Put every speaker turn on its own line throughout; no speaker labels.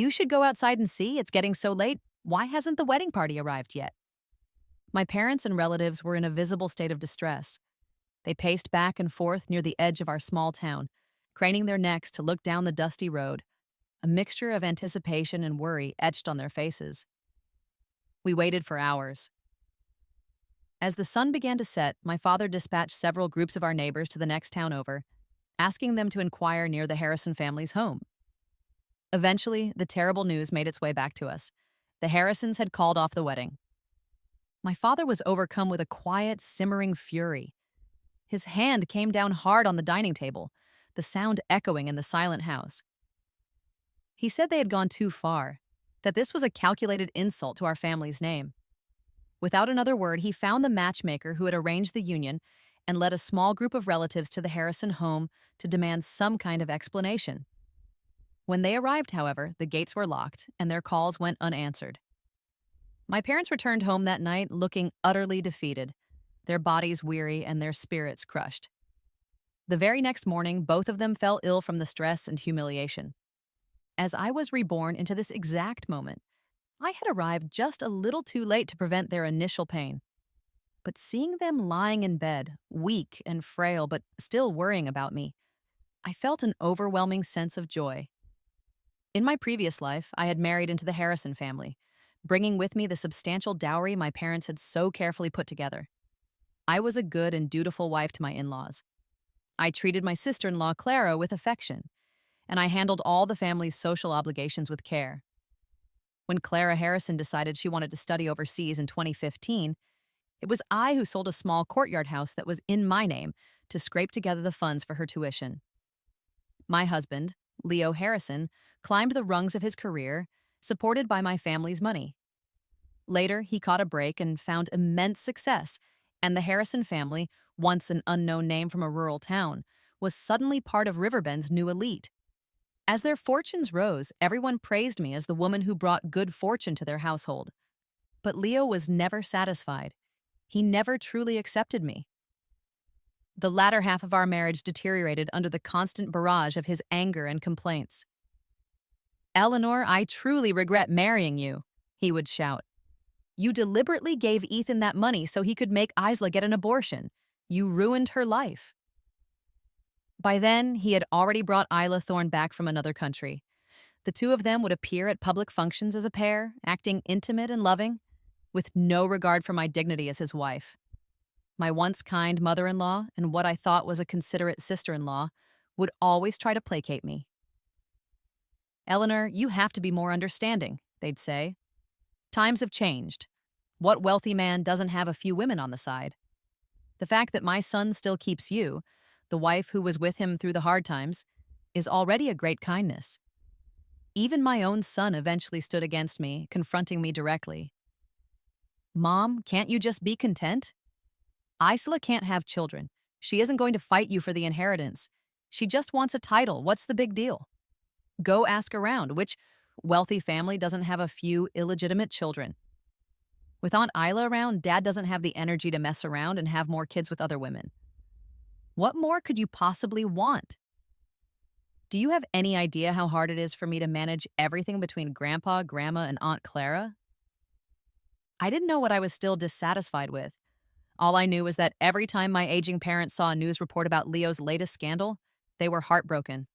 You should go outside and see. It's getting so late. Why hasn't the wedding party arrived yet? My parents and relatives were in a visible state of distress. They paced back and forth near the edge of our small town, craning their necks to look down the dusty road, a mixture of anticipation and worry etched on their faces. We waited for hours. As the sun began to set, my father dispatched several groups of our neighbors to the next town over, asking them to inquire near the Harrison family's home. Eventually, the terrible news made its way back to us. The Harrisons had called off the wedding. My father was overcome with a quiet, simmering fury. His hand came down hard on the dining table, the sound echoing in the silent house. He said they had gone too far, that this was a calculated insult to our family's name. Without another word, he found the matchmaker who had arranged the union and led a small group of relatives to the Harrison home to demand some kind of explanation. When they arrived, however, the gates were locked and their calls went unanswered. My parents returned home that night looking utterly defeated, their bodies weary and their spirits crushed. The very next morning, both of them fell ill from the stress and humiliation. As I was reborn into this exact moment, I had arrived just a little too late to prevent their initial pain. But seeing them lying in bed, weak and frail but still worrying about me, I felt an overwhelming sense of joy. In my previous life, I had married into the Harrison family, bringing with me the substantial dowry my parents had so carefully put together. I was a good and dutiful wife to my in-laws. I treated my sister-in-law Clara with affection, and I handled all the family's social obligations with care. When Clara Harrison decided she wanted to study overseas in 2015, it was I who sold a small courtyard house that was in my name to scrape together the funds for her tuition. My husband, Leo Harrison, climbed the rungs of his career, supported by my family's money. Later, he caught a break and found immense success, and the Harrison family, once an unknown name from a rural town, was suddenly part of Riverbend's new elite. As their fortunes rose, everyone praised me as the woman who brought good fortune to their household. But Leo was never satisfied. He never truly accepted me. The latter half of our marriage deteriorated under the constant barrage of his anger and complaints. "Eleanor, I truly regret marrying you," he would shout. "You deliberately gave Ethan that money so he could make Isla get an abortion. You ruined her life." By then, he had already brought Isla Thorne back from another country. The two of them would appear at public functions as a pair, acting intimate and loving, with no regard for my dignity as his wife. My once kind mother-in-law and what I thought was a considerate sister-in-law would always try to placate me. "Eleanor, you have to be more understanding," they'd say. "Times have changed. What wealthy man doesn't have a few women on the side? The fact that my son still keeps you, the wife who was with him through the hard times, is already a great kindness." Even my own son eventually stood against me, confronting me directly. "Mom, can't you just be content? Isla can't have children. She isn't going to fight you for the inheritance. She just wants a title. What's the big deal? Go ask around. Which wealthy family doesn't have a few illegitimate children? With Aunt Isla around, Dad doesn't have the energy to mess around and have more kids with other women. What more could you possibly want? Do you have any idea how hard it is for me to manage everything between Grandpa, Grandma, and Aunt Clara?" I didn't know what I was still dissatisfied with. All I knew was that every time my aging parents saw a news report about Leo's latest scandal, they were heartbroken.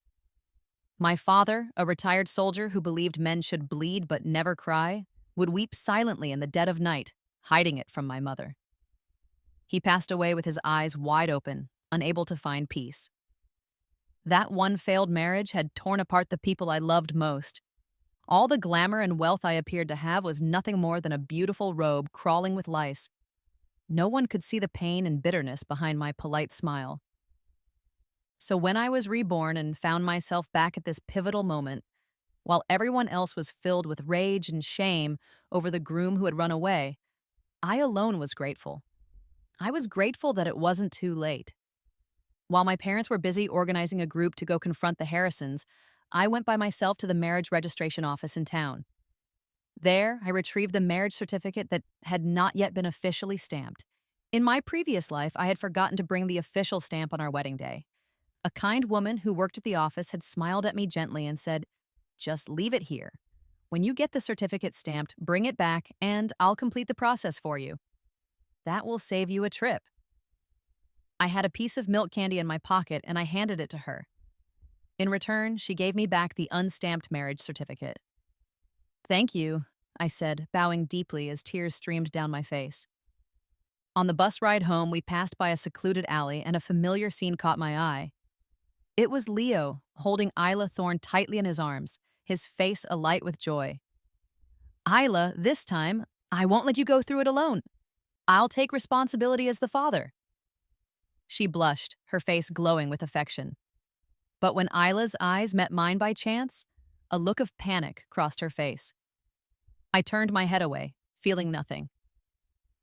My father, a retired soldier who believed men should bleed but never cry, would weep silently in the dead of night, hiding it from my mother. He passed away with his eyes wide open, unable to find peace. That one failed marriage had torn apart the people I loved most. All the glamour and wealth I appeared to have was nothing more than a beautiful robe crawling with lice. No one could see the pain and bitterness behind my polite smile. So when I was reborn and found myself back at this pivotal moment, while everyone else was filled with rage and shame over the groom who had run away, I alone was grateful. I was grateful that it wasn't too late. While my parents were busy organizing a group to go confront the Harrisons, I went by myself to the marriage registration office in town. There, I retrieved the marriage certificate that had not yet been officially stamped. In my previous life, I had forgotten to bring the official stamp on our wedding day. A kind woman who worked at the office had smiled at me gently and said, "Just leave it here." When you get the certificate stamped, bring it back and I'll complete the process for you. That will save you a trip. I had a piece of milk candy in my pocket and I handed it to her. In return, she gave me back the unstamped marriage certificate. Thank you, I said, bowing deeply as tears streamed down my face. On the bus ride home, we passed by a secluded alley and a familiar scene caught my eye. It was Leo, holding Isla Thorne tightly in his arms, his face alight with joy. Isla, this time, I won't let you go through it alone. I'll take responsibility as the father. She blushed, her face glowing with affection. But when Isla's eyes met mine by chance, a look of panic crossed her face. I turned my head away, feeling nothing.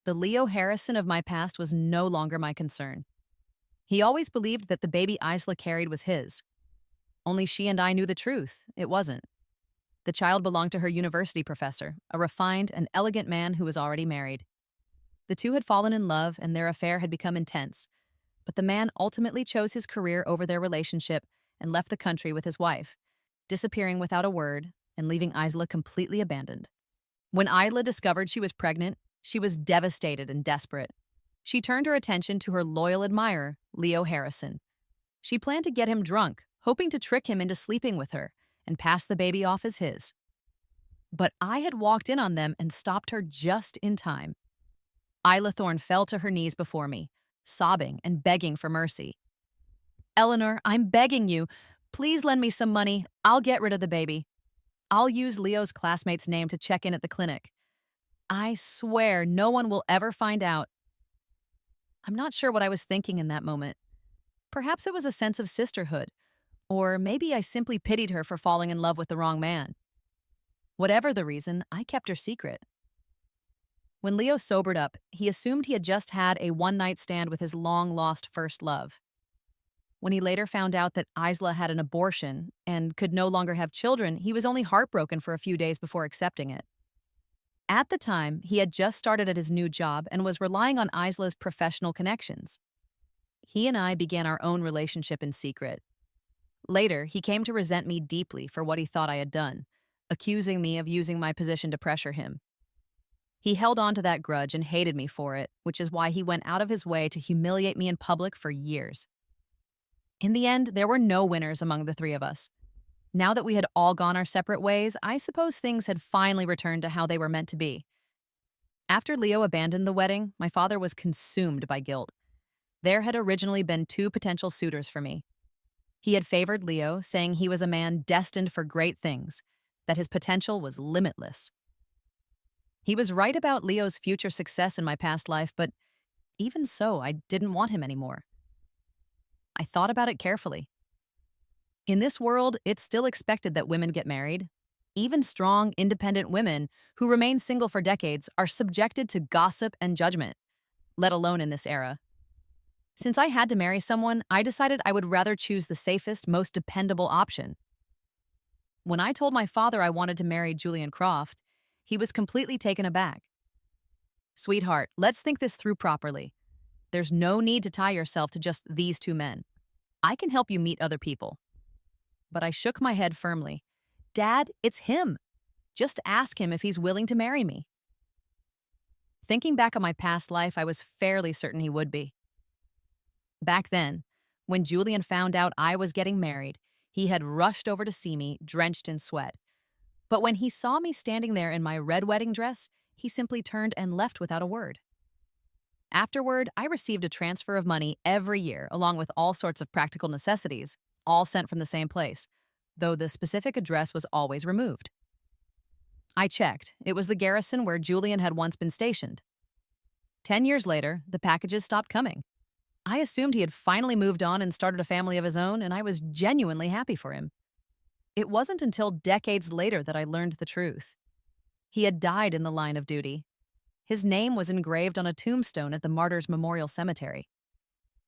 The Leo Harrison of my past was no longer my concern. He always believed that the baby Isla carried was his. Only she and I knew the truth. It wasn't. The child belonged to her university professor, a refined and elegant man who was already married. The two had fallen in love and their affair had become intense, but the man ultimately chose his career over their relationship and left the country with his wife, disappearing without a word and leaving Isla completely abandoned. When Isla discovered she was pregnant, she was devastated and desperate. She turned her attention to her loyal admirer, Leo Harrison. She planned to get him drunk, hoping to trick him into sleeping with her and pass the baby off as his. But I had walked in on them and stopped her just in time. Isla Thorne fell to her knees before me, sobbing and begging for mercy. Eleanor, I'm begging you. Please lend me some money. I'll get rid of the baby. I'll use Leo's classmate's name to check in at the clinic. I swear no one will ever find out. I'm not sure what I was thinking in that moment. Perhaps it was a sense of sisterhood, or maybe I simply pitied her for falling in love with the wrong man. Whatever the reason, I kept her secret. When Leo sobered up, he assumed he had just had a one-night stand with his long-lost first love. When he later found out that Isla had an abortion and could no longer have children, he was only heartbroken for a few days before accepting it. At the time, he had just started at his new job and was relying on Isla's professional connections. He and I began our own relationship in secret. Later, he came to resent me deeply for what he thought I had done, accusing me of using my position to pressure him. He held on to that grudge and hated me for it, which is why he went out of his way to humiliate me in public for years. In the end, there were no winners among the three of us. Now that we had all gone our separate ways, I suppose things had finally returned to how they were meant to be. After Leo abandoned the wedding, my father was consumed by guilt. There had originally been two potential suitors for me. He had favored Leo, saying he was a man destined for great things, that his potential was limitless. He was right about Leo's future success in my past life, but even so, I didn't want him anymore. I thought about it carefully. In this world, it's still expected that women get married. Even strong, independent women who remain single for decades are subjected to gossip and judgment, let alone in this era. Since I had to marry someone, I decided I would rather choose the safest, most dependable option. When I told my father I wanted to marry Julian Croft, he was completely taken aback. Sweetheart, let's think this through properly. There's no need to tie yourself to just these two men. I can help you meet other people. But I shook my head firmly. Dad, it's him. Just ask him if he's willing to marry me. Thinking back on my past life, I was fairly certain he would be. Back then, when Julian found out I was getting married, he had rushed over to see me, drenched in sweat. But when he saw me standing there in my red wedding dress, he simply turned and left without a word. Afterward, I received a transfer of money every year, along with all sorts of practical necessities, all sent from the same place, though the specific address was always removed. I checked. It was the garrison where Julian had once been stationed. 10 years later, the packages stopped coming. I assumed he had finally moved on and started a family of his own, and I was genuinely happy for him. It wasn't until decades later that I learned the truth. He had died in the line of duty. His name was engraved on a tombstone at the Martyrs Memorial Cemetery.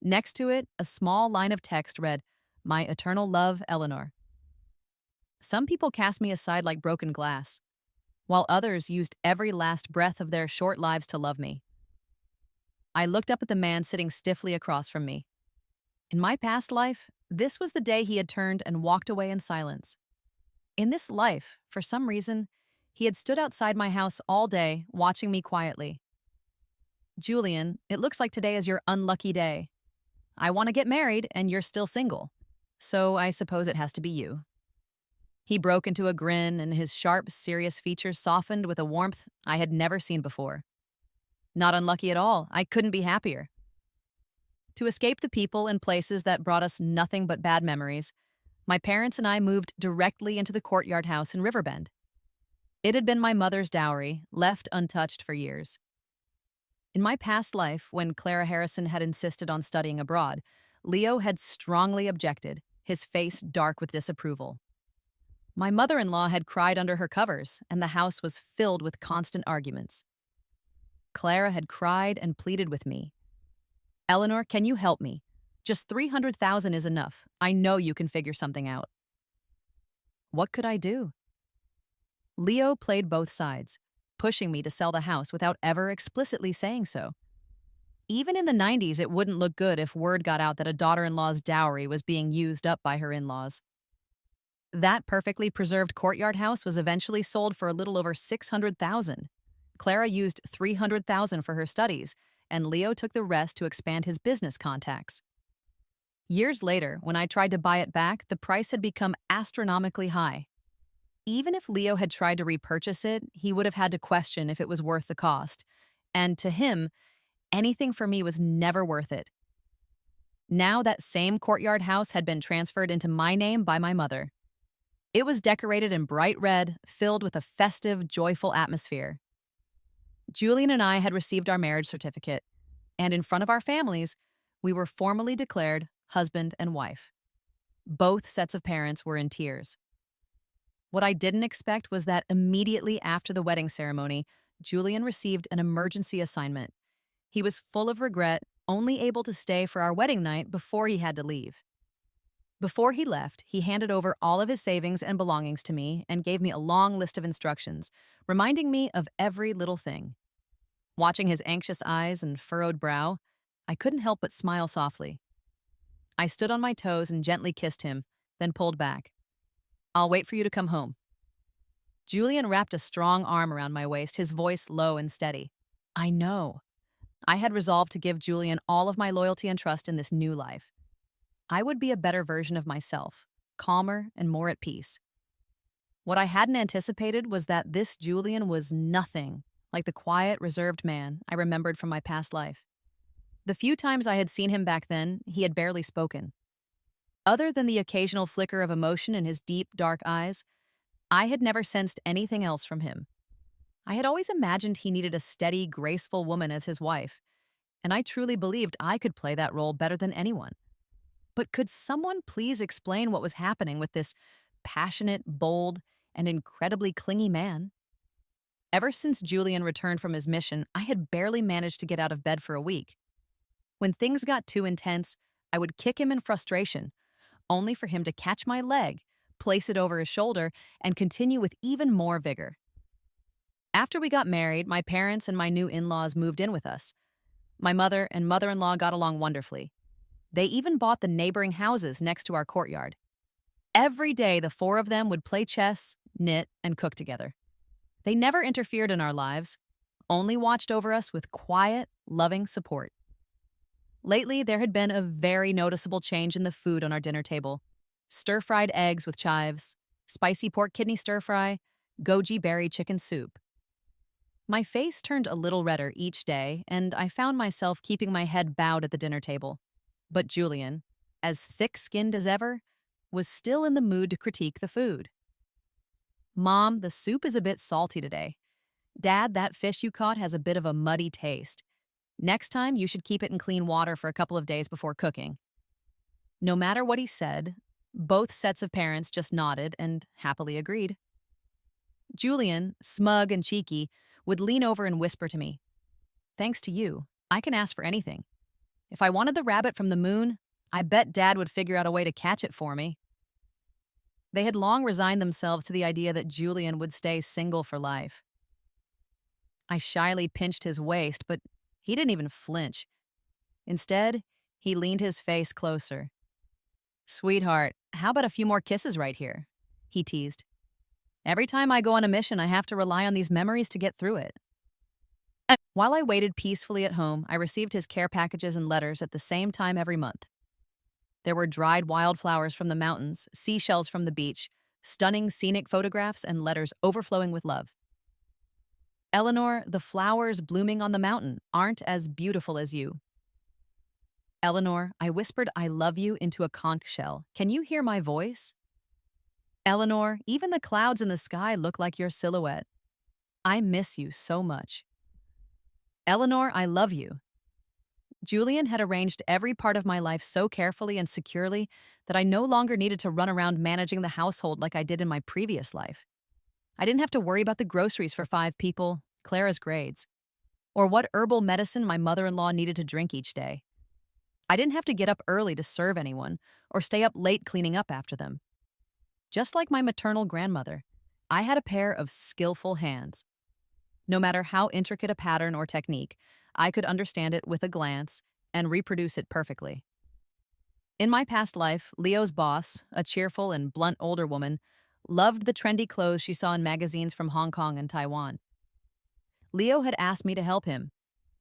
Next to it, a small line of text read, "My eternal love, Eleanor." Some people cast me aside like broken glass, while others used every last breath of their short lives to love me. I looked up at the man sitting stiffly across from me. In my past life, this was the day he had turned and walked away in silence. In this life, for some reason, He had stood outside my house all day, watching me quietly. Julian, it looks like today is your unlucky day. I want to get married, and you're still single. So I suppose it has to be you. He broke into a grin, and his sharp, serious features softened with a warmth I had never seen before. Not unlucky at all. I couldn't be happier. To escape the people and places that brought us nothing but bad memories, my parents and I moved directly into the courtyard house in Riverbend. It had been my mother's dowry, left untouched for years. In my past life, when Clara Harrison had insisted on studying abroad, Leo had strongly objected, his face dark with disapproval. My mother-in-law had cried under her covers, and the house was filled with constant arguments. Clara had cried and pleaded with me. Eleanor, can you help me? Just 300,000 is enough. I know you can figure something out. What could I do? Leo played both sides, pushing me to sell the house without ever explicitly saying so. Even in the 90s, it wouldn't look good if word got out that a daughter-in-law's dowry was being used up by her in-laws. That perfectly preserved courtyard house was eventually sold for a little over 600,000. Clara used 300,000 for her studies, and Leo took the rest to expand his business contacts. Years later, when I tried to buy it back, the price had become astronomically high. Even if Leo had tried to repurchase it, he would have had to question if it was worth the cost. And to him, anything for me was never worth it. Now that same courtyard house had been transferred into my name by my mother. It was decorated in bright red, filled with a festive, joyful atmosphere. Julian and I had received our marriage certificate, and in front of our families, we were formally declared husband and wife. Both sets of parents were in tears. What I didn't expect was that immediately after the wedding ceremony, Julian received an emergency assignment. He was full of regret, only able to stay for our wedding night before he had to leave. Before he left, he handed over all of his savings and belongings to me and gave me a long list of instructions, reminding me of every little thing. Watching his anxious eyes and furrowed brow, I couldn't help but smile softly. I stood on my toes and gently kissed him, then pulled back. I'll wait for you to come home. Julian wrapped a strong arm around my waist, his voice low and steady. I know. I had resolved to give Julian all of my loyalty and trust in this new life. I would be a better version of myself, calmer and more at peace. What I hadn't anticipated was that this Julian was nothing like the quiet, reserved man I remembered from my past life. The few times I had seen him back then, he had barely spoken. Other than the occasional flicker of emotion in his deep, dark eyes, I had never sensed anything else from him. I had always imagined he needed a steady, graceful woman as his wife, and I truly believed I could play that role better than anyone. But could someone please explain what was happening with this passionate, bold, and incredibly clingy man? Ever since Julian returned from his mission, I had barely managed to get out of bed for a week. When things got too intense, I would kick him in frustration, only for him to catch my leg, place it over his shoulder, and continue with even more vigor. After we got married, my parents and my new in-laws moved in with us. My mother and mother-in-law got along wonderfully. They even bought the neighboring houses next to our courtyard. Every day, the four of them would play chess, knit, and cook together. They never interfered in our lives, only watched over us with quiet, loving support. Lately, there had been a very noticeable change in the food on our dinner table. Stir-fried eggs with chives, spicy pork kidney stir-fry, goji berry chicken soup. My face turned a little redder each day, and I found myself keeping my head bowed at the dinner table. But Julian, as thick-skinned as ever, was still in the mood to critique the food. Mom, the soup is a bit salty today. Dad, that fish you caught has a bit of a muddy taste. Next time, you should keep it in clean water for a couple of days before cooking. No matter what he said, both sets of parents just nodded and happily agreed. Julian, smug and cheeky, would lean over and whisper to me, "Thanks to you, I can ask for anything. If I wanted the rabbit from the moon, I bet Dad would figure out a way to catch it for me." They had long resigned themselves to the idea that Julian would stay single for life. I shyly pinched his waist, but he didn't even flinch. Instead, he leaned his face closer. "Sweetheart, how about a few more kisses right here?" he teased. Every time I go on a mission, I have to rely on these memories to get through it. While I waited peacefully at home, I received his care packages and letters at the same time every month. There were dried wildflowers from the mountains, seashells from the beach, stunning scenic photographs, and letters overflowing with love. Eleanor, the flowers blooming on the mountain aren't as beautiful as you. Eleanor, I whispered I love you into a conch shell. Can you hear my voice? Eleanor, even the clouds in the sky look like your silhouette. I miss you so much. Eleanor, I love you. Julian had arranged every part of my life so carefully and securely that I no longer needed to run around managing the household like I did in my previous life. I didn't have to worry about the groceries for 5 people, Clara's grades, or what herbal medicine my mother-in-law needed to drink each day. I didn't have to get up early to serve anyone or stay up late cleaning up after them. Just like my maternal grandmother, I had a pair of skillful hands. No matter how intricate a pattern or technique, I could understand it with a glance and reproduce it perfectly. In my past life, Leo's boss, a cheerful and blunt older woman, loved the trendy clothes she saw in magazines from Hong Kong and Taiwan. Leo had asked me to help him.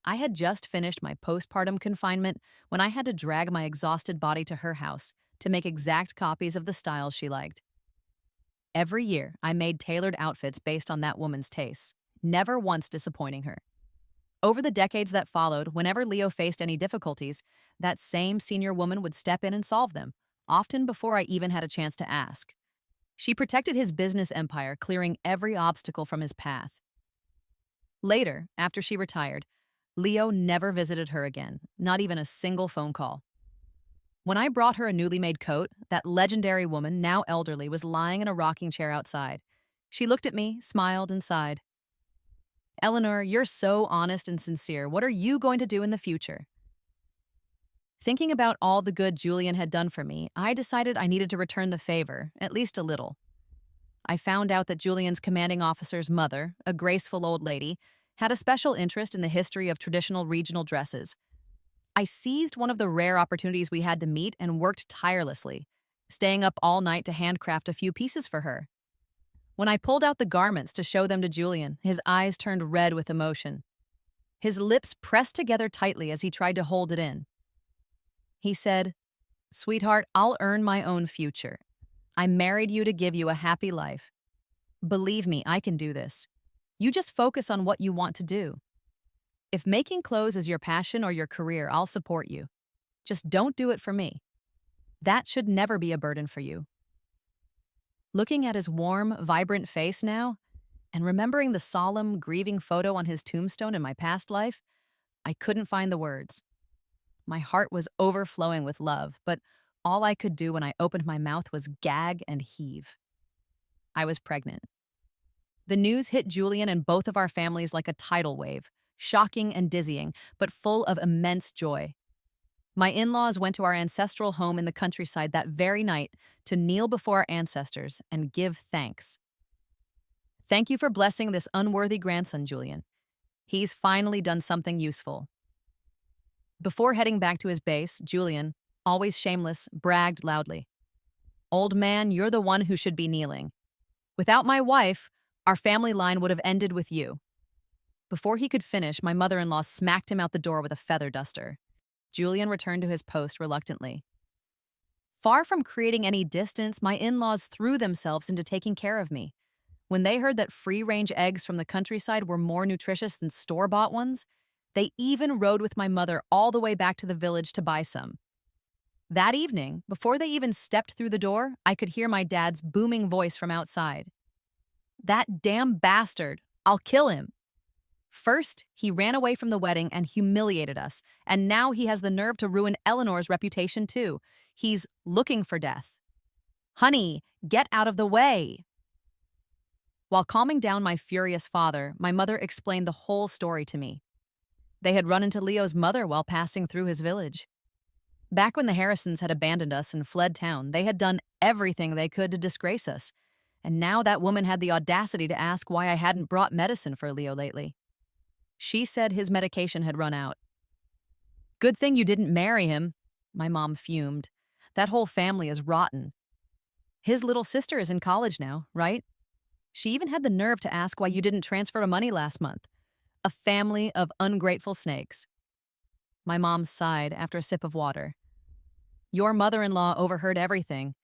I had just finished my postpartum confinement when I had to drag my exhausted body to her house to make exact copies of the styles she liked. Every year, I made tailored outfits based on that woman's tastes, never once disappointing her. Over the decades that followed, whenever Leo faced any difficulties, that same senior woman would step in and solve them, often before I even had a chance to ask. She protected his business empire, clearing every obstacle from his path. Later, after she retired, Leo never visited her again, not even a single phone call. When I brought her a newly made coat, that legendary woman, now elderly, was lying in a rocking chair outside. She looked at me, smiled, and sighed. Eleanor, you're so honest and sincere. What are you going to do in the future? Thinking about all the good Julian had done for me, I decided I needed to return the favor, at least a little. I found out that Julian's commanding officer's mother, a graceful old lady, had a special interest in the history of traditional regional dresses. I seized one of the rare opportunities we had to meet and worked tirelessly, staying up all night to handcraft a few pieces for her. When I pulled out the garments to show them to Julian, his eyes turned red with emotion. His lips pressed together tightly as he tried to hold it in. He said, "Sweetheart, I'll earn my own future. I married you to give you a happy life. Believe me, I can do this. You just focus on what you want to do. If making clothes is your passion or your career, I'll support you. Just don't do it for me. That should never be a burden for you." Looking at his warm, vibrant face now, and remembering the solemn, grieving photo on his tombstone in my past life, I couldn't find the words. My heart was overflowing with love, but all I could do when I opened my mouth was gag and heave. I was pregnant. The news hit Julian and both of our families like a tidal wave, shocking and dizzying, but full of immense joy. My in-laws went to our ancestral home in the countryside that very night to kneel before our ancestors and give thanks. Thank you for blessing this unworthy grandson, Julian. He's finally done something useful. Before heading back to his base, Julian, always shameless, bragged loudly. "Old man, you're the one who should be kneeling. Without my wife, our family line would have ended with you." Before he could finish, my mother-in-law smacked him out the door with a feather duster. Julian returned to his post reluctantly. Far from creating any distance, my in-laws threw themselves into taking care of me. When they heard that free-range eggs from the countryside were more nutritious than store-bought ones, they even rode with my mother all the way back to the village to buy some. That evening, before they even stepped through the door, I could hear my dad's booming voice from outside. "That damn bastard! I'll kill him!" First, he ran away from the wedding and humiliated us, and now he has the nerve to ruin Eleanor's reputation too. He's looking for death. "Honey, get out of the way!" While calming down my furious father, my mother explained the whole story to me. They had run into Leo's mother while passing through his village. Back when the Harrisons had abandoned us and fled town, they had done everything they could to disgrace us, and now that woman had the audacity to ask why I hadn't brought medicine for Leo lately. She said his medication had run out. "Good thing you didn't marry him," my mom fumed. "That whole family is rotten. His little sister is in college now, right?" She even had the nerve to ask why you didn't transfer money last month. A family of ungrateful snakes. My mom sighed after a sip of water. Your mother-in-law overheard everything.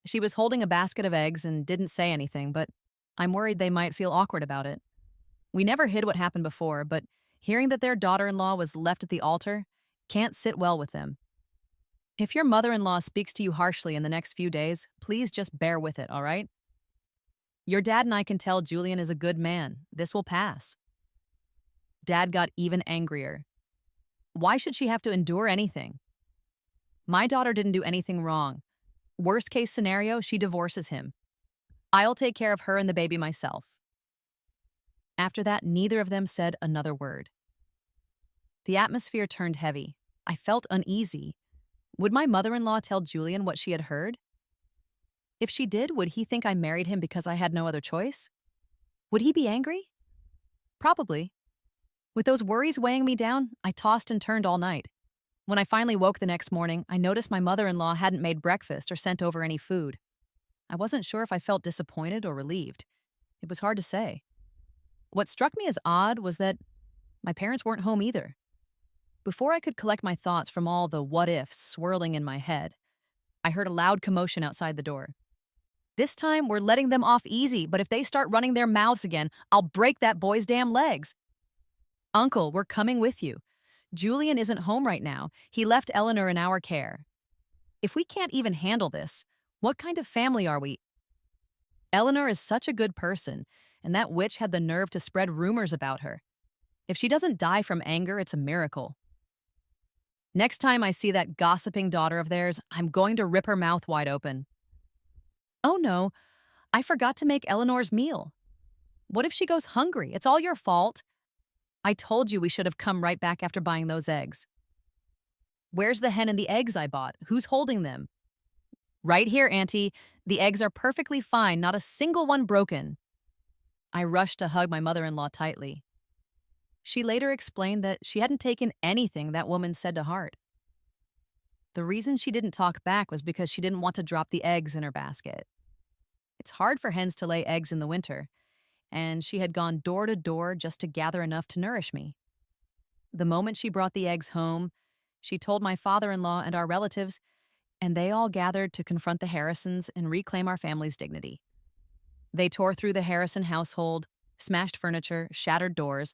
She was holding a basket of eggs and didn't say anything, but I'm worried they might feel awkward about it. We never hid what happened before, but hearing that their daughter-in-law was left at the altar can't sit well with them. If your mother-in-law speaks to you harshly in the next few days, please just bear with it, all right? Your dad and I can tell Julian is a good man. This will pass. Dad got even angrier. Why should she have to endure anything? My daughter didn't do anything wrong. Worst case scenario, she divorces him. I'll take care of her and the baby myself. After that, neither of them said another word. The atmosphere turned heavy. I felt uneasy. Would my mother-in-law tell Julian what she had heard? If she did, would he think I married him because I had no other choice? Would he be angry? Probably. With those worries weighing me down, I tossed and turned all night. When I finally woke the next morning, I noticed my mother-in-law hadn't made breakfast or sent over any food. I wasn't sure if I felt disappointed or relieved. It was hard to say. What struck me as odd was that my parents weren't home either. Before I could collect my thoughts from all the what-ifs swirling in my head, I heard a loud commotion outside the door. This time, we're letting them off easy, but if they start running their mouths again, I'll break that boy's damn legs. Uncle, we're coming with you. Julian isn't home right now. He left Eleanor in our care. If we can't even handle this, what kind of family are we? Eleanor is such a good person, and that witch had the nerve to spread rumors about her. If she doesn't die from anger, it's a miracle. Next time I see that gossiping daughter of theirs, I'm going to rip her mouth wide open. Oh no, I forgot to make Eleanor's meal. What if she goes hungry? It's all your fault. I told you we should have come right back after buying those eggs. Where's the hen and the eggs I bought? Who's holding them? Right here, Auntie. The eggs are perfectly fine, not a single one broken. I rushed to hug my mother-in-law tightly. She later explained that she hadn't taken anything that woman said to heart. The reason she didn't talk back was because she didn't want to drop the eggs in her basket. It's hard for hens to lay eggs in the winter, and she had gone door to door just to gather enough to nourish me. The moment she brought the eggs home, she told my father-in-law and our relatives, and they all gathered to confront the Harrisons and reclaim our family's dignity. They tore through the Harrison household, smashed furniture, shattered doors,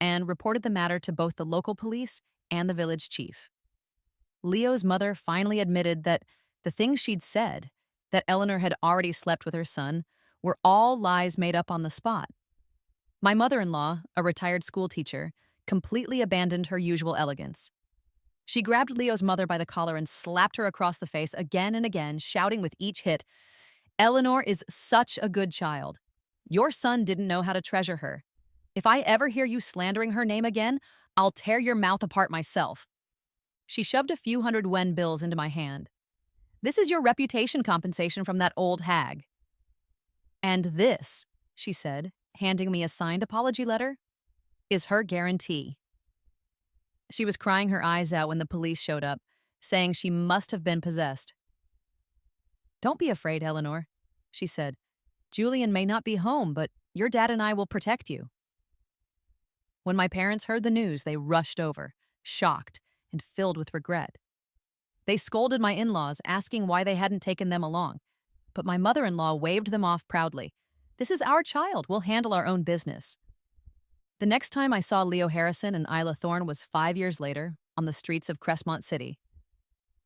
and reported the matter to both the local police and the village chief. Leo's mother finally admitted that the things she'd said, that Eleanor had already slept with her son, were all lies made up on the spot. My mother-in-law, a retired schoolteacher, completely abandoned her usual elegance. She grabbed Leo's mother by the collar and slapped her across the face again and again, shouting with each hit, "Eleanor is such a good child. Your son didn't know how to treasure her. If I ever hear you slandering her name again, I'll tear your mouth apart myself." She shoved a few hundred wen bills into my hand. "This is your reputation compensation from that old hag." "And this," she said, handing me a signed apology letter, "is her guarantee." She was crying her eyes out when the police showed up, saying she must have been possessed. "Don't be afraid, Eleanor," she said. "Julian may not be home, but your dad and I will protect you." When my parents heard the news, they rushed over, shocked and filled with regret. They scolded my in-laws, asking why they hadn't taken them along. But my mother-in-law waved them off proudly. "This is our child. We'll handle our own business." The next time I saw Leo Harrison and Isla Thorne was 5 years later, on the streets of Crestmont City.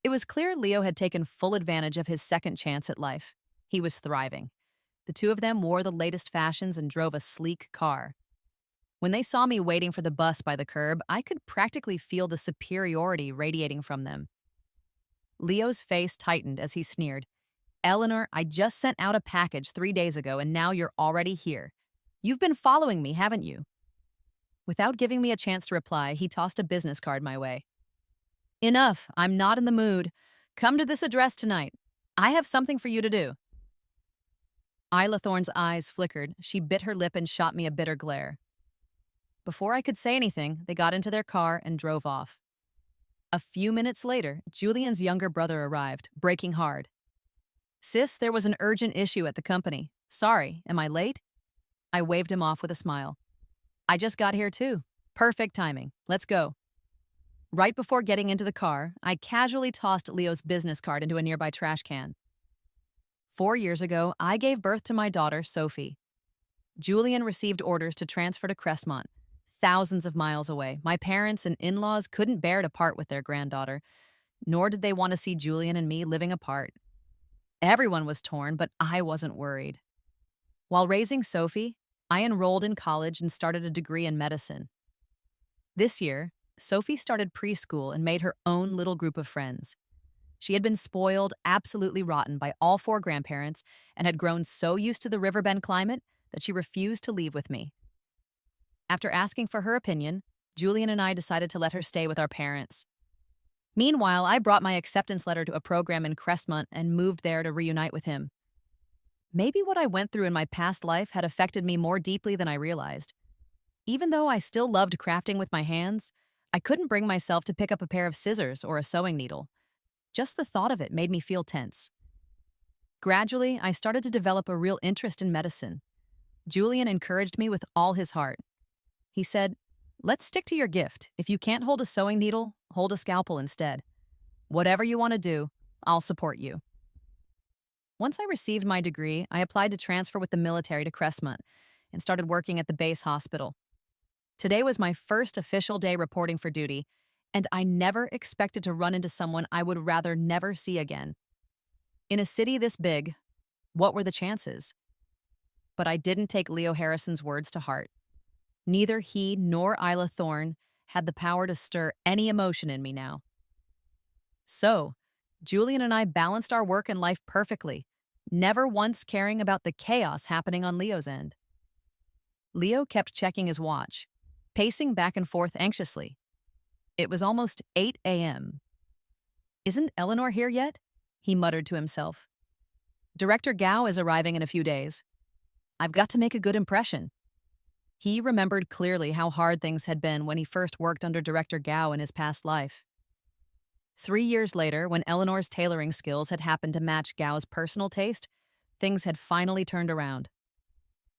It was clear Leo had taken full advantage of his second chance at life. He was thriving. The two of them wore the latest fashions and drove a sleek car. When they saw me waiting for the bus by the curb, I could practically feel the superiority radiating from them. Leo's face tightened as he sneered. "Eleanor, I just sent out a package 3 days ago, and now you're already here. You've been following me, haven't you?" Without giving me a chance to reply, he tossed a business card my way. "Enough, I'm not in the mood. Come to this address tonight. I have something for you to do." Isla Thorne's eyes flickered. She bit her lip and shot me a bitter glare. Before I could say anything, they got into their car and drove off. A few minutes later, Julian's younger brother arrived, braking hard. "Sis, there was an urgent issue at the company. Sorry, am I late?" I waved him off with a smile. I just got here too. Perfect timing. Let's go. Right before getting into the car, I casually tossed Leo's business card into a nearby trash can. 4 years ago, I gave birth to my daughter, Sophie. Julian received orders to transfer to Crestmont, thousands of miles away. My parents and in-laws couldn't bear to part with their granddaughter, nor did they want to see Julian and me living apart. Everyone was torn, but I wasn't worried. While raising Sophie, I enrolled in college and started a degree in medicine. This year, Sophie started preschool and made her own little group of friends. She had been spoiled absolutely rotten by all four grandparents and had grown so used to the Riverbend climate that she refused to leave with me. After asking for her opinion, Julian and I decided to let her stay with our parents. Meanwhile, I brought my acceptance letter to a program in Crestmont and moved there to reunite with him. Maybe what I went through in my past life had affected me more deeply than I realized. Even though I still loved crafting with my hands, I couldn't bring myself to pick up a pair of scissors or a sewing needle. Just the thought of it made me feel tense. Gradually, I started to develop a real interest in medicine. Julian encouraged me with all his heart. He said, "Let's stick to your gift. If you can't hold a sewing needle, hold a scalpel instead. Whatever you want to do, I'll support you." Once I received my degree, I applied to transfer with the military to Crestmont and started working at the base hospital. Today was my first official day reporting for duty, and I never expected to run into someone I would rather never see again. In a city this big, what were the chances? But I didn't take Leo Harrison's words to heart. Neither he nor Isla Thorne had the power to stir any emotion in me now. So, Julian and I balanced our work and life perfectly, never once caring about the chaos happening on Leo's end. Leo kept checking his watch, pacing back and forth anxiously. It was almost 8 a.m. "Isn't Eleanor here yet?" he muttered to himself. "Director Gao is arriving in a few days. I've got to make a good impression." He remembered clearly how hard things had been when he first worked under Director Gao in his past life. 3 years later, when Eleanor's tailoring skills had happened to match Gao's personal taste, things had finally turned around.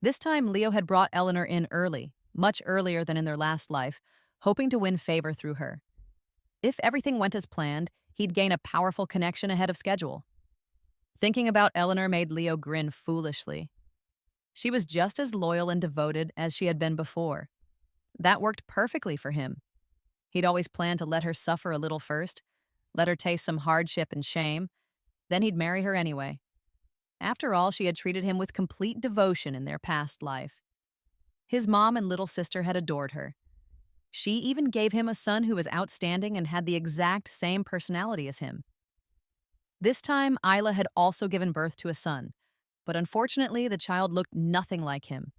This time, Leo had brought Eleanor in early, much earlier than in their last life, hoping to win favor through her. If everything went as planned, he'd gain a powerful connection ahead of schedule. Thinking about Eleanor made Leo grin foolishly. She was just as loyal and devoted as she had been before. That worked perfectly for him. He'd always planned to let her suffer a little first, let her taste some hardship and shame, then he'd marry her anyway. After all, she had treated him with complete devotion in their past life. His mom and little sister had adored her. She even gave him a son who was outstanding and had the exact same personality as him. This time, Isla had also given birth to a son, but unfortunately, the child looked nothing like him.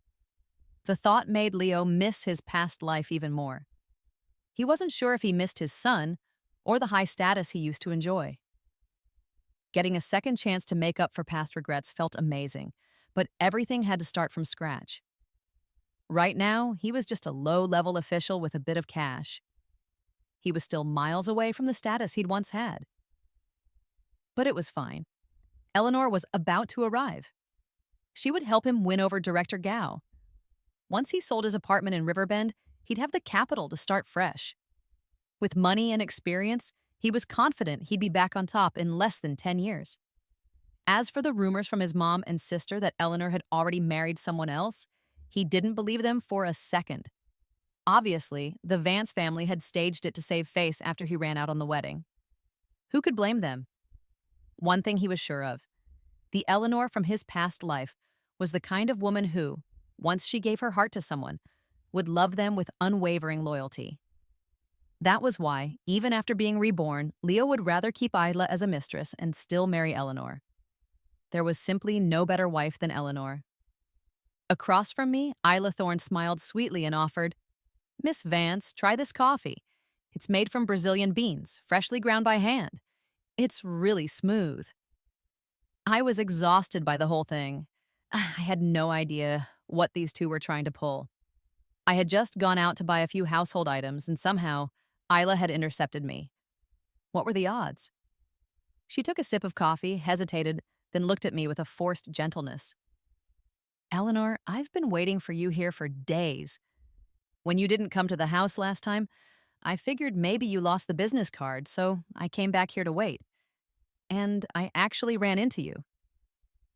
The thought made Leo miss his past life even more. He wasn't sure if he missed his son or the high status he used to enjoy. Getting a second chance to make up for past regrets felt amazing, but everything had to start from scratch. Right now, he was just a low-level official with a bit of cash. He was still miles away from the status he'd once had. But it was fine. Eleanor was about to arrive. She would help him win over Director Gao. Once he sold his apartment in Riverbend, he'd have the capital to start fresh. With money and experience, he was confident he'd be back on top in less than 10 years. As for the rumors from his mom and sister that Eleanor had already married someone else, he didn't believe them for a second. Obviously, the Vance family had staged it to save face after he ran out on the wedding. Who could blame them? One thing he was sure of. The Eleanor from his past life was the kind of woman who, once she gave her heart to someone, would love them with unwavering loyalty. That was why, even after being reborn, Leo would rather keep Isla as a mistress and still marry Eleanor. There was simply no better wife than Eleanor. Across from me, Isla Thorne smiled sweetly and offered, "Miss Vance, try this coffee. It's made from Brazilian beans, freshly ground by hand. It's really smooth." I was exhausted by the whole thing. I had no idea what these two were trying to pull. I had just gone out to buy a few household items, and somehow, Isla had intercepted me. What were the odds? She took a sip of coffee, hesitated, then looked at me with a forced gentleness. Eleanor, I've been waiting for you here for days. When you didn't come to the house last time, I figured maybe you lost the business card, so I came back here to wait. And I actually ran into you.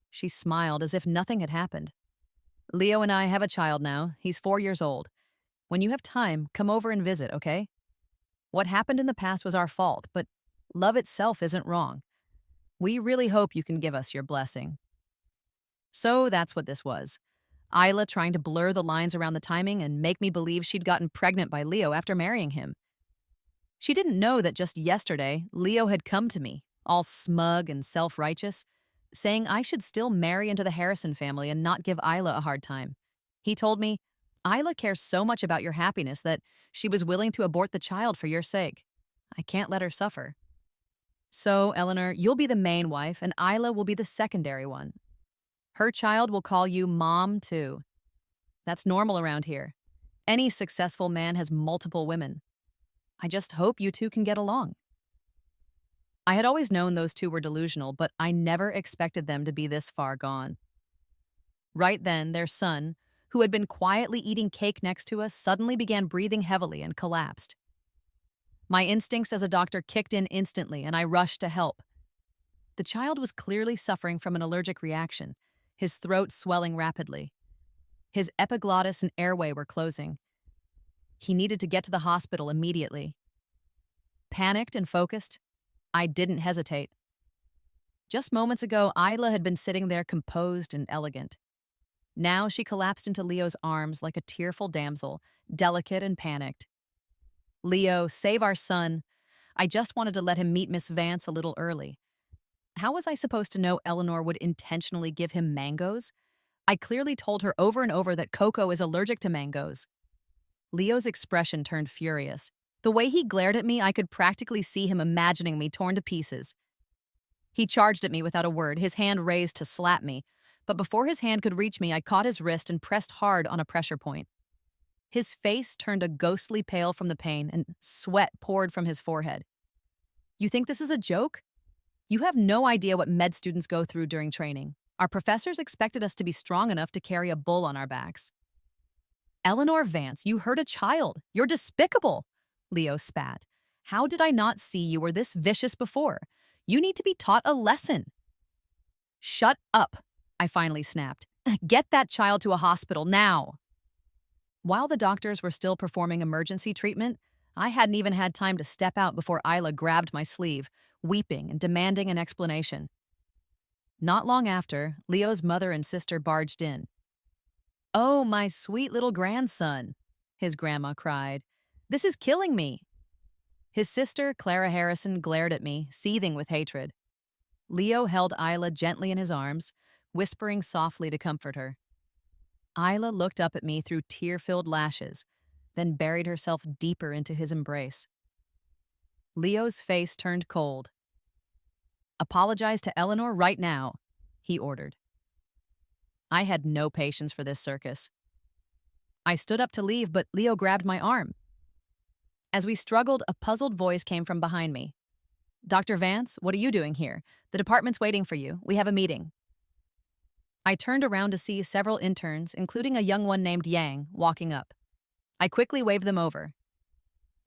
She smiled as if nothing had happened. Leo and I have a child now. He's 4 years old. When you have time, come over and visit, okay? What happened in the past was our fault, but love itself isn't wrong. We really hope you can give us your blessing. So that's what this was. Isla trying to blur the lines around the timing and make me believe she'd gotten pregnant by Leo after marrying him. She didn't know that just yesterday, Leo had come to me, all smug and self-righteous, saying I should still marry into the Harrison family and not give Isla a hard time. He told me, Isla cares so much about your happiness that she was willing to abort the child for your sake. I can't let her suffer. So, Eleanor, you'll be the main wife and Isla will be the secondary one. Her child will call you Mom, too. That's normal around here. Any successful man has multiple women. I just hope you two can get along. I had always known those two were delusional, but I never expected them to be this far gone. Right then, their son, who had been quietly eating cake next to us, suddenly began breathing heavily and collapsed. My instincts as a doctor kicked in instantly, and I rushed to help. The child was clearly suffering from an allergic reaction, his throat swelling rapidly. His epiglottis and airway were closing. He needed to get to the hospital immediately. Panicked and focused, I didn't hesitate. Just moments ago, Isla had been sitting there composed and elegant. Now she collapsed into Leo's arms like a tearful damsel, delicate and panicked. Leo, save our son. I just wanted to let him meet Miss Vance a little early. How was I supposed to know Eleanor would intentionally give him mangoes? I clearly told her over and over that Coco is allergic to mangoes. Leo's expression turned furious. The way he glared at me, I could practically see him imagining me torn to pieces. He charged at me without a word, his hand raised to slap me. But before his hand could reach me, I caught his wrist and pressed hard on a pressure point. His face turned a ghostly pale from the pain, and sweat poured from his forehead. You think this is a joke? You have no idea what med students go through during training. Our professors expected us to be strong enough to carry a bull on our backs. Eleanor Vance, you hurt a child. You're despicable, Leo spat. How did I not see you were this vicious before? You need to be taught a lesson. Shut up, I finally snapped. Get that child to a hospital now. While the doctors were still performing emergency treatment, I hadn't even had time to step out before Isla grabbed my sleeve, weeping and demanding an explanation. Not long after, Leo's mother and sister barged in. Oh, my sweet little grandson, his grandma cried. This is killing me. His sister, Clara Harrison, glared at me, seething with hatred. Leo held Isla gently in his arms, whispering softly to comfort her. Isla looked up at me through tear-filled lashes, then buried herself deeper into his embrace. Leo's face turned cold. Apologize to Eleanor right now, he ordered. I had no patience for this circus. I stood up to leave, but Leo grabbed my arm. As we struggled, a puzzled voice came from behind me. Dr. Vance, what are you doing here? The department's waiting for you. We have a meeting. I turned around to see several interns, including a young one named Yang, walking up. I quickly waved them over.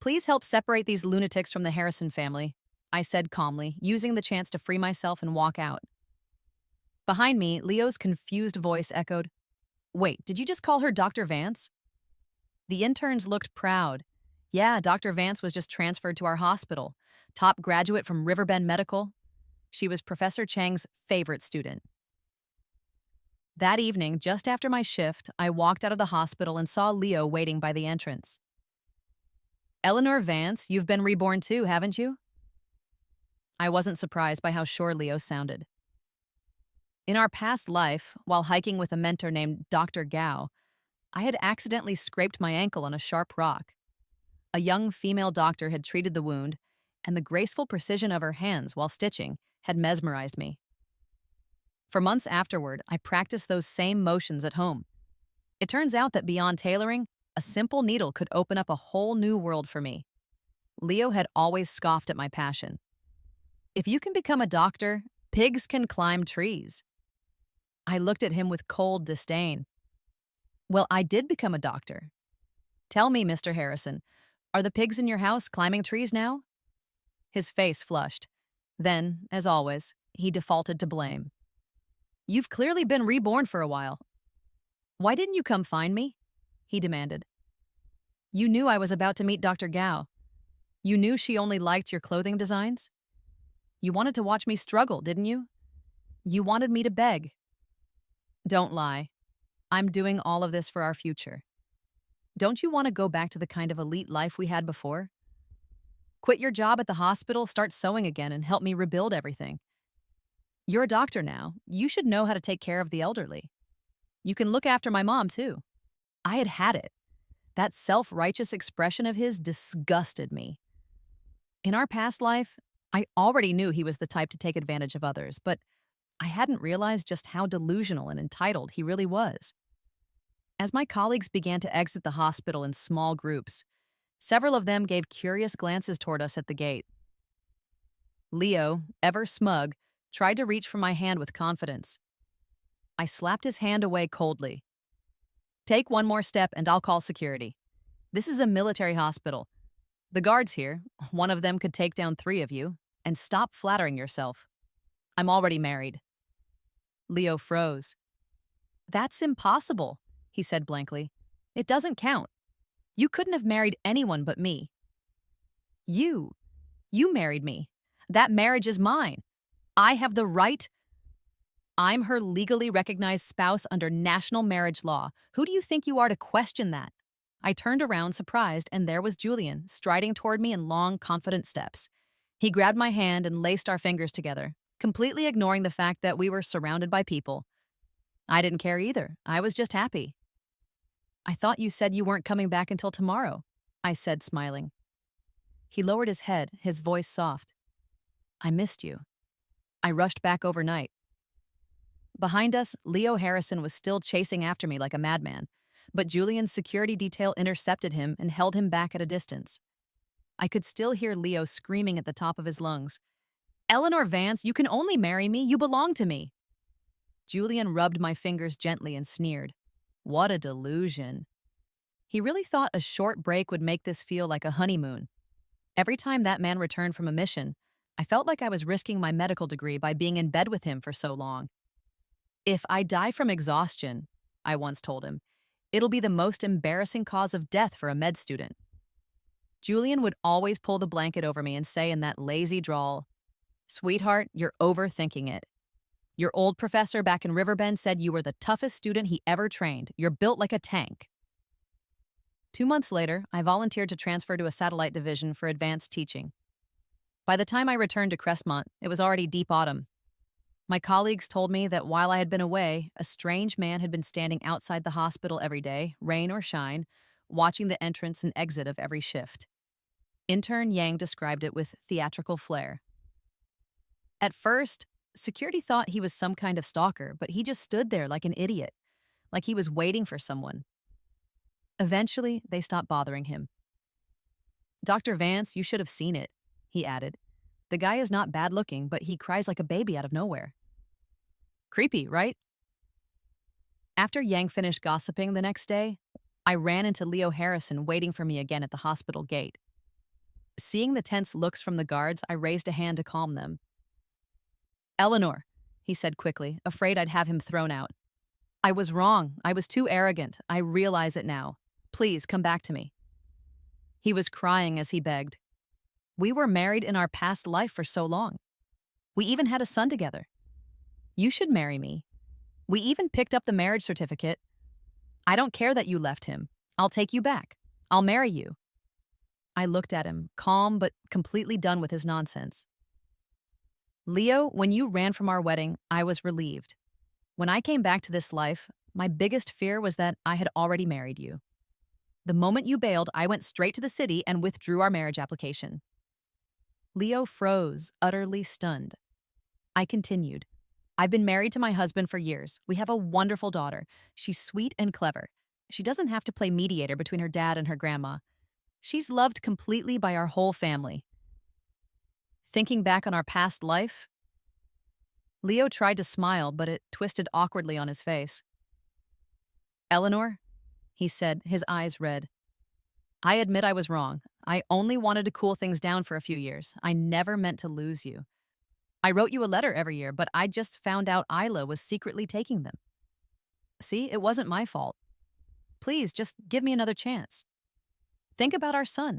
Please help separate these lunatics from the Harrison family, I said calmly, using the chance to free myself and walk out. Behind me, Leo's confused voice echoed, Wait, did you just call her Dr. Vance? The interns looked proud. Yeah, Dr. Vance was just transferred to our hospital. Top graduate from Riverbend Medical. She was Professor Chang's favorite student. That evening, just after my shift, I walked out of the hospital and saw Leo waiting by the entrance. Eleanor Vance, you've been reborn too, haven't you? I wasn't surprised by how sure Leo sounded. In our past life, while hiking with a mentor named Dr. Gao, I had accidentally scraped my ankle on a sharp rock. A young female doctor had treated the wound, and the graceful precision of her hands while stitching had mesmerized me. For months afterward, I practiced those same motions at home. It turns out that beyond tailoring, a simple needle could open up a whole new world for me. Leo had always scoffed at my passion. If you can become a doctor, pigs can climb trees. I looked at him with cold disdain. Well, I did become a doctor. Tell me, Mr. Harrison, are the pigs in your house climbing trees now? His face flushed. Then, as always, he defaulted to blame. You've clearly been reborn for a while. Why didn't you come find me? He demanded. You knew I was about to meet Dr. Gao. You knew she only liked your clothing designs? You wanted to watch me struggle, didn't you? You wanted me to beg. Don't lie. I'm doing all of this for our future. Don't you want to go back to the kind of elite life we had before? Quit your job at the hospital, start sewing again, and help me rebuild everything. You're a doctor now. You should know how to take care of the elderly. You can look after my mom, too. I had had it. That self-righteous expression of his disgusted me. In our past life, I already knew he was the type to take advantage of others, but I hadn't realized just how delusional and entitled he really was. As my colleagues began to exit the hospital in small groups, several of them gave curious glances toward us at the gate. Leo, ever smug, tried to reach for my hand with confidence. I slapped his hand away coldly. Take one more step and I'll call security. This is a military hospital. The guards here, one of them could take down 3 of you, and stop flattering yourself. I'm already married. Leo froze. That's impossible, he said blankly. It doesn't count. You couldn't have married anyone but me. You married me. That marriage is mine. I have the right. I'm her legally recognized spouse under national marriage law. Who do you think you are to question that? I turned around surprised, and there was Julian, striding toward me in long, confident steps. He grabbed my hand and laced our fingers together, completely ignoring the fact that we were surrounded by people. I didn't care either. I was just happy. I thought you said you weren't coming back until tomorrow, I said, smiling. He lowered his head, his voice soft. I missed you. I rushed back overnight. Behind us, Leo Harrison was still chasing after me like a madman, but Julian's security detail intercepted him and held him back at a distance. I could still hear Leo screaming at the top of his lungs. Eleanor Vance, you can only marry me. You belong to me. Julian rubbed my fingers gently and sneered. What a delusion. He really thought a short break would make this feel like a honeymoon. Every time that man returned from a mission, I felt like I was risking my medical degree by being in bed with him for so long. If I die from exhaustion, I once told him, it'll be the most embarrassing cause of death for a med student. Julian would always pull the blanket over me and say in that lazy drawl, Sweetheart, you're overthinking it. Your old professor back in Riverbend said you were the toughest student he ever trained. You're built like a tank. 2 months later, I volunteered to transfer to a satellite division for advanced teaching. By the time I returned to Crestmont, it was already deep autumn. My colleagues told me that while I had been away, a strange man had been standing outside the hospital every day, rain or shine, watching the entrance and exit of every shift. Intern Yang described it with theatrical flair. At first, security thought he was some kind of stalker, but he just stood there like an idiot, like he was waiting for someone. Eventually, they stopped bothering him. Dr. Vance, you should have seen it, he added. The guy is not bad looking, but he cries like a baby out of nowhere. Creepy, right? After Yang finished gossiping the next day, I ran into Leo Harrison waiting for me again at the hospital gate. Seeing the tense looks from the guards, I raised a hand to calm them. Eleanor, he said quickly, afraid I'd have him thrown out. I was wrong. I was too arrogant. I realize it now. Please come back to me. He was crying as he begged. We were married in our past life for so long. We even had a son together. You should marry me. We even picked up the marriage certificate. I don't care that you left him. I'll take you back. I'll marry you. I looked at him, calm but completely done with his nonsense. Leo, when you ran from our wedding, I was relieved. When I came back to this life, my biggest fear was that I had already married you. The moment you bailed, I went straight to the city and withdrew our marriage application. Leo froze, utterly stunned. I continued. I've been married to my husband for years. We have a wonderful daughter. She's sweet and clever. She doesn't have to play mediator between her dad and her grandma. She's loved completely by our whole family. Thinking back on our past life, Leo tried to smile, but it twisted awkwardly on his face. Eleanor, he said, his eyes red. I admit I was wrong. I only wanted to cool things down for a few years. I never meant to lose you. I wrote you a letter every year, but I just found out Isla was secretly taking them. See, it wasn't my fault. Please, just give me another chance. Think about our son.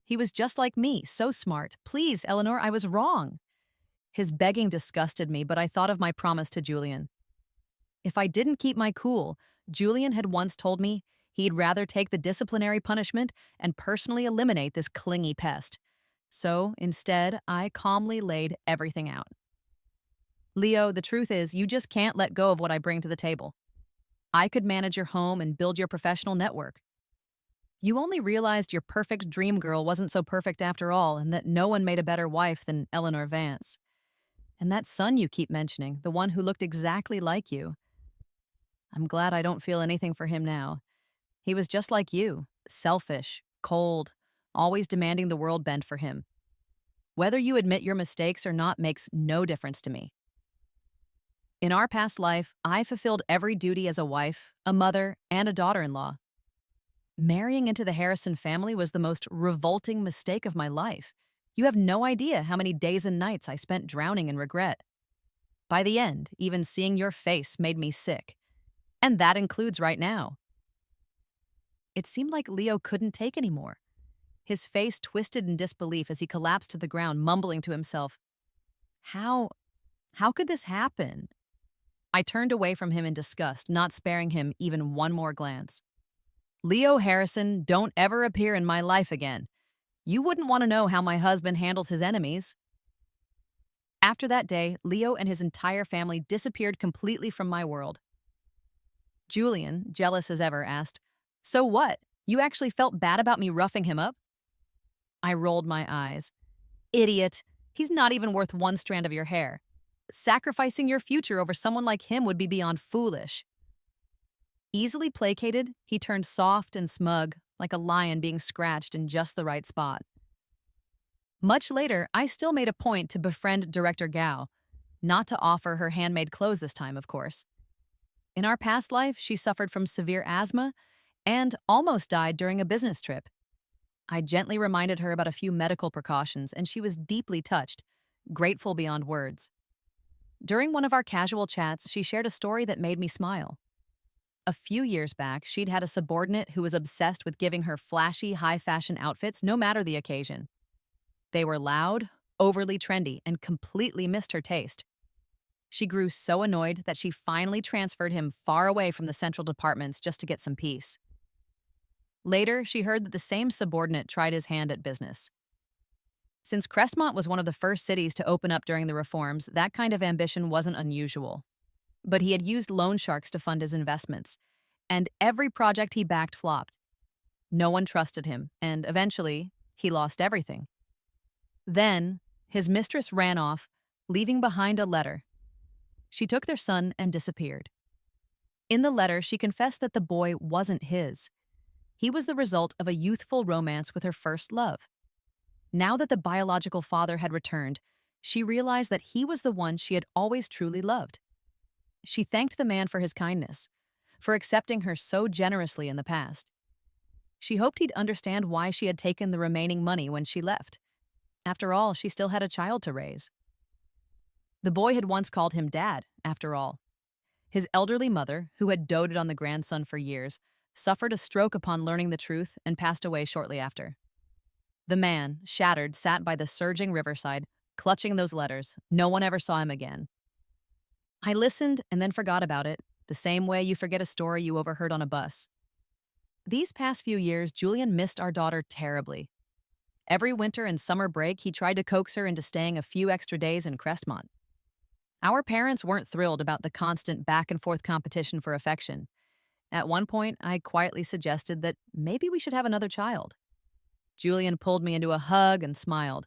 He was just like me, so smart. Please, Eleanor, I was wrong. His begging disgusted me, but I thought of my promise to Julian. If I didn't keep my cool, Julian had once told me he'd rather take the disciplinary punishment and personally eliminate this clingy pest. So, instead, I calmly laid everything out. Leo, the truth is, you just can't let go of what I bring to the table. I could manage your home and build your professional network. You only realized your perfect dream girl wasn't so perfect after all, and that no one made a better wife than Eleanor Vance. And that son you keep mentioning, the one who looked exactly like you. I'm glad I don't feel anything for him now. He was just like you, selfish, cold, always demanding the world bend for him. Whether you admit your mistakes or not makes no difference to me. In our past life, I fulfilled every duty as a wife, a mother, and a daughter-in-law. Marrying into the Harrison family was the most revolting mistake of my life. You have no idea how many days and nights I spent drowning in regret. By the end, even seeing your face made me sick. And that includes right now. It seemed like Leo couldn't take anymore. His face twisted in disbelief as he collapsed to the ground, mumbling to himself, How could this happen? I turned away from him in disgust, not sparing him even one more glance. Leo Harrison, don't ever appear in my life again. You wouldn't want to know how my husband handles his enemies. After that day, Leo and his entire family disappeared completely from my world. Julian, jealous as ever, asked, So what? You actually felt bad about me roughing him up? I rolled my eyes. Idiot. He's not even worth one strand of your hair. Sacrificing your future over someone like him would be beyond foolish. Easily placated, he turned soft and smug, like a lion being scratched in just the right spot. Much later, I still made a point to befriend Director Gao, not to offer her handmade clothes this time, of course. In our past life, she suffered from severe asthma and almost died during a business trip. I gently reminded her about a few medical precautions, and she was deeply touched, grateful beyond words. During one of our casual chats, she shared a story that made me smile. A few years back, she'd had a subordinate who was obsessed with giving her flashy, high-fashion outfits no matter the occasion. They were loud, overly trendy, and completely missed her taste. She grew so annoyed that she finally transferred him far away from the central departments just to get some peace. Later, she heard that the same subordinate tried his hand at business. Since Crestmont was one of the first cities to open up during the reforms, that kind of ambition wasn't unusual. But he had used loan sharks to fund his investments, and every project he backed flopped. No one trusted him, and eventually, he lost everything. Then, his mistress ran off, leaving behind a letter. She took their son and disappeared. In the letter, she confessed that the boy wasn't his. He was the result of a youthful romance with her first love. Now that the biological father had returned, she realized that he was the one she had always truly loved. She thanked the man for his kindness, for accepting her so generously in the past. She hoped he'd understand why she had taken the remaining money when she left. After all, she still had a child to raise. The boy had once called him Dad, after all. His elderly mother, who had doted on the grandson for years, suffered a stroke upon learning the truth and passed away shortly after. The man, shattered, sat by the surging riverside, clutching those letters. No one ever saw him again. I listened and then forgot about it, the same way you forget a story you overheard on a bus. These past few years, Julian missed our daughter terribly. Every winter and summer break, he tried to coax her into staying a few extra days in Crestmont. Our parents weren't thrilled about the constant back-and-forth competition for affection. At one point, I quietly suggested that maybe we should have another child. Julian pulled me into a hug and smiled.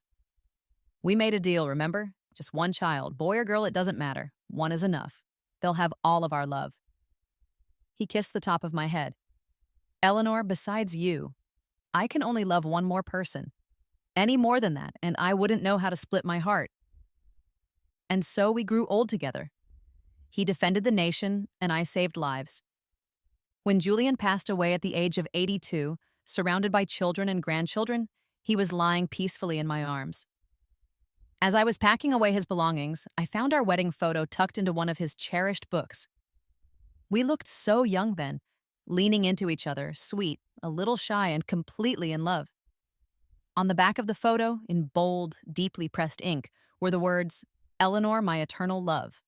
We made a deal, remember? Just one child, boy or girl, it doesn't matter. One is enough. They'll have all of our love. He kissed the top of my head. Eleanor, besides you, I can only love one more person. Any more than that, and I wouldn't know how to split my heart. and so we grew old together. He defended the nation, and I saved lives. When Julian passed away at the age of 82, surrounded by children and grandchildren, he was lying peacefully in my arms. As I was packing away his belongings, I found our wedding photo tucked into one of his cherished books. We looked so young then, leaning into each other, sweet, a little shy, and completely in love. On the back of the photo, in bold, deeply pressed ink, were the words, "Eleanor, my eternal love."